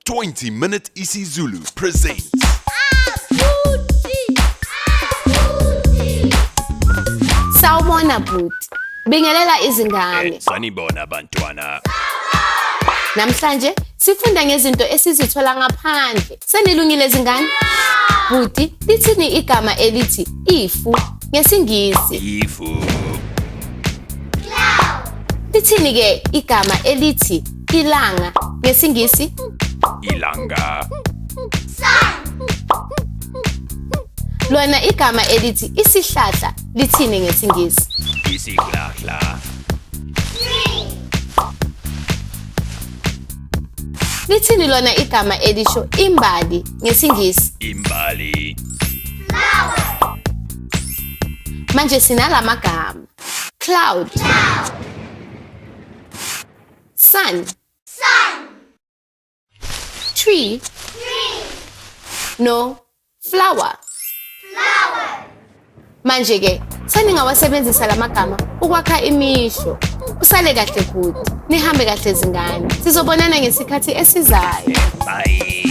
20-Minute isiZulu presents Sawubona bhuti, bingelela izingane. Sanibona bantwana. Namhlanje sifunda ngezinto esizithola ngaphandle. Senilungile izingane? Bhuti, lithini igama elithi ifu ngesingisi? Ifu. Lithini ke igama elithi ilanga ngesingisi? Ilanga. Lona igama elithi isihlahla lithini ngesingisi? Isihlahla. Lithini lona igama elisho imbali ngesingisi? Imbali. Manje sinalamagama. Cloud. Sun. Tree. No. Flower. Manje ke seningawasebenzisa lamagama ukwakha imisho. Usale kahle bhuti, nihambe kahle zingane. Sizobonana ngesikhathi esizayo. Bye.